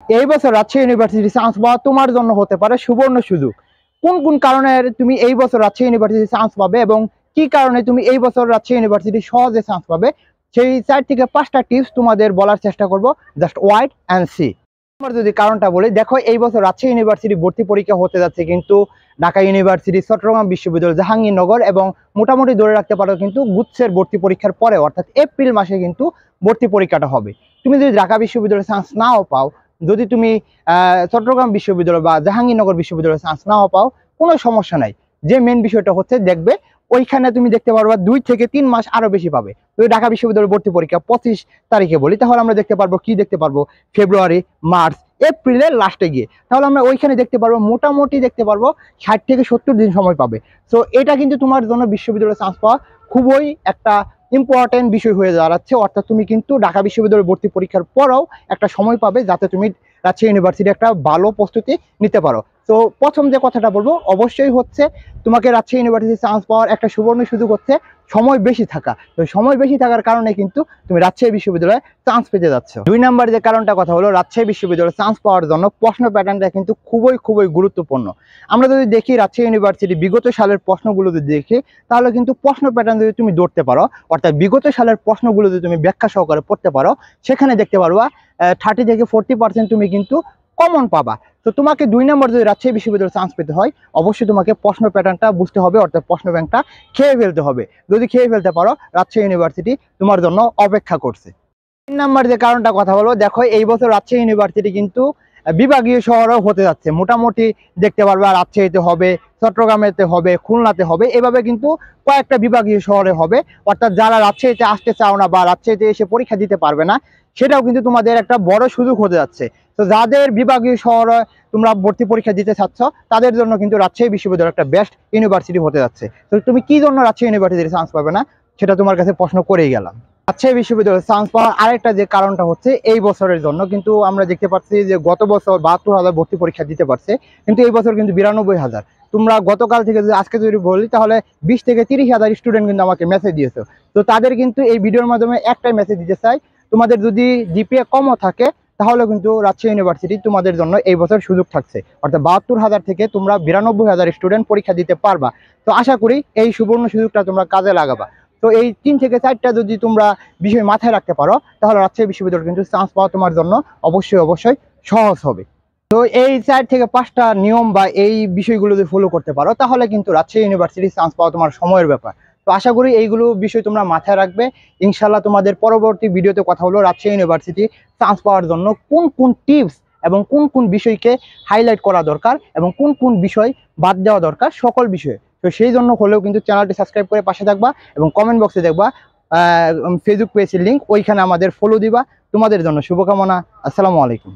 এই বছর Rajshahi university chance পাওয়া তোমার জন্য হতে পারে সুবর্ণ সুযোগ। কোন কোন কারণে তুমি এই বছর রাজশাহী ইউনিভার্সিটি চান্স পাবে এবং কি কারণে তুমি এই বছর রাজশাহী ইউনিভার্সিটি সহজে চান্স পাবে, সেই 4 থেকে 5টা টিপস তোমাদের বলার চেষ্টা করব। Just wait and see. আমার যদি কারণটা বলি, দেখো এই বছর রাজশাহী ইউনিভার্সিটি ভর্তি পরীক্ষা হতে যাচ্ছে কিন্তু ঢাকা ইউনিভার্সিটি, চট্টগ্রাম বিশ্ববিদ্যালয়, জাহাঙ্গীরনগর এবং মোটামুটি ধরে রাখতে পারো কিন্তু গুচ্ছের ভর্তি পরীক্ষার পরে অর্থাৎ এপ্রিল মাসে কিন্তু ভর্তি পরীক্ষাটা হবে। তুমি যদি ঢাকা বিশ্ববিদ্যালয়ে চান্স নাও পাও, যদি তুমি চট্টগ্রাম বিশ্ববিদ্যালয় বা জাহাঙ্গীরনগর বিশ্ববিদ্যালয়ে চান্স নাও পাও, কোনো সমস্যা নাই। যে মেন বিষয়টা হচ্ছে দেখবে ওইখানে তুমি দেখতে পারবা 2 থেকে 3 মাস আরো বেশি পাবে। তো ঢাকা বিশ্ববিদ্যালয় ভর্তি পরীক্ষা 25 তারিখে বলি, তাহলে আমরা দেখতে পারবো কি দেখতে পারবো ফেব্রুয়ারি, মার্চ, এপ্রিলের লাস্টে গিয়ে, তাহলে আমরা ওইখানে দেখতে পারবো মোটামুটি দেখতে পারবো 60 থেকে 70 দিন সময় পাবে। তো এটা কিন্তু তোমার জন্য বিশ্ববিদ্যালয়ে চান্স পাওয়া খুবই একটা ইম্পর্টেন্ট বিষয় হয়ে দাঁড়াচ্ছে। অর্থাৎ তুমি কিন্তু ঢাকা বিশ্ববিদ্যালয় ভর্তি পরীক্ষার পরেও একটা সময় পাবে যাতে তুমি রাজশাহী ইউনিভার্সিটি একটা ভালো প্রস্তুতি নিতে পারো। তো প্রথম যে কথাটা বলবো অবশ্যই হচ্ছে তোমাকে রাজশাহী ইউনিভার্সিটি চান্স পাওয়ার একটা সুবর্ণ সুযোগ হচ্ছে সময় বেশি থাকা। তো সময় বেশি থাকার কারণে কিন্তু তুমি রাজশাহী বিশ্ববিদ্যালয়ে চান্স পেতে যাচ্ছ। 2 নম্বর যে কারণটা কথা হলো, রাজশাহী বিশ্ববিদ্যালয়ে চান্স পাওয়ার জন্য প্রশ্ন প্যাটার্নটা কিন্তু খুবই গুরুত্বপূর্ণ। আমরা যদি দেখি রাজশাহী ইউনিভার্সিটি বিগত সালের প্রশ্নগুলো যদি দেখি, তাহলে কিন্তু প্রশ্ন প্যাটার্ন যদি তুমি ধরতে পারো, অর্থাৎ বিগত সালের প্রশ্নগুলো যদি তুমি ব্যাখ্যা সহকারে পড়তে পারো, সেখানে দেখতে পারবা 30 থেকে 40% তুমি কিন্তু কমন পাবা। তো তোমাকে 2 নম্বর যদি রাজশাহী বিশ্ববিদ্যালয়ে চান্স পেতে হয়, অবশ্যই তোমাকে প্রশ্ন প্যাটার্নটা বুঝতে হবে, অর্থাৎ প্রশ্ন ব্যাংকটা খেয়ে ফেলতে হবে। যদি খেয়ে ফেলতে পারো, রাজশাহী ইউনিভার্সিটি তোমার জন্য অপেক্ষা করছে। 3 নম্বর যে কারণটা কথা হলো, দেখো এই বছর রাজশাহী ইউনিভার্সিটি কিন্তু বিভাগীয় শহরও হতে যাচ্ছে। মোটামুটি দেখতে পারবে রাজশাহীতে হবে, চট্টগ্রামেতে হবে, খুলনাতে হবে, এভাবে কিন্তু কয়েকটা বিভাগীয় শহরে হবে। অর্থাৎ যারা রাজশাহীতে আসতে চাও না বা রাজশাহীতে এসে পরীক্ষা দিতে পারবে না, সেটাও কিন্তু তোমাদের একটা বড় সুযোগ হতে যাচ্ছে। তো যাদের বিভাগীয় শহরে তোমরা ভর্তি পরীক্ষা দিতে চাচ্ছ, তাদের জন্য কিন্তু রাজশাহী বিশ্ববিদ্যালয় একটা বেস্ট ইউনিভার্সিটি হতে যাচ্ছে। তো তুমি কি জন্য রাজশাহী ইউনিভার্সিটিতে চান্স পাবে না, সেটা তোমার কাছে প্রশ্ন করেই গেলাম। রাজশাহী বিশ্ববিদ্যালয়ে চান্স পাওয়ার আরেকটা যে কারণটা হচ্ছে এই বছরের জন্য কিন্তু আমরা দেখতে পাচ্ছি যে গত বছর 72,000 ভর্তি পরীক্ষা দিতে পারছে, কিন্তু এই বছর কিন্তু 92,000। তোমরা গতকাল থেকে যদি আজকে যদি বলি, তাহলে 20 থেকে 30,000 স্টুডেন্ট কিন্তু আমাকে মেসেজ দিয়েছে। তো তাদের কিন্তু এই ভিডিওর মাধ্যমে একটাই মেসেজ দিতে চাই, তোমাদের যদি জিপিএ কমও থাকে, তাহলে কিন্তু রাজশাহী ইউনিভার্সিটি তোমাদের জন্য এই বছর সুযোগ থাকছে। অর্থাৎ 72,000 থেকে তোমরা 92,000 স্টুডেন্ট পরীক্ষা দিতে পারবা। তো আশা করি এই সুবর্ণ সুযোগটা তোমরা কাজে লাগাবা। তো এই 3 থেকে 4টা যদি তোমরা বিষয় মাথায় রাখতে পারো, তাহলে রাজশাহী বিশ্ববিদ্যালয় কিন্তু চান্স পাওয়া তোমার জন্য অবশ্যই সহজ হবে। তো এই 4 থেকে 5টা নিয়ম বা এই বিষয়গুলো যদি ফলো করতে পারো, তাহলে কিন্তু রাজশাহী ইউনিভার্সিটি চান্স পাওয়া তোমার সময়ের ব্যাপার। তো আশা করি এইগুলো বিষয় তোমরা মাথায় রাখবে। ইনশাল্লাহ তোমাদের পরবর্তী ভিডিওতে কথা হলো রাজশাহী ইউনিভার্সিটি চান্স পাওয়ার জন্য কোন কোন টিপস এবং কোন কোন বিষয়কে হাইলাইট করা দরকার এবং কোন কোন বিষয় বাদ দেওয়া দরকার, সকল বিষয়ে। তো সেই জন্য হলেও কিন্তু চ্যানেলটি সাবস্ক্রাইব করে পাশে থাকবা এবং কমেন্ট বক্সে দেখবা ফেসবুক পেজের লিঙ্ক, ওইখানে আমাদের ফলো দিবা। তোমাদের জন্য শুভকামনা। আসসালামু আলাইকুম।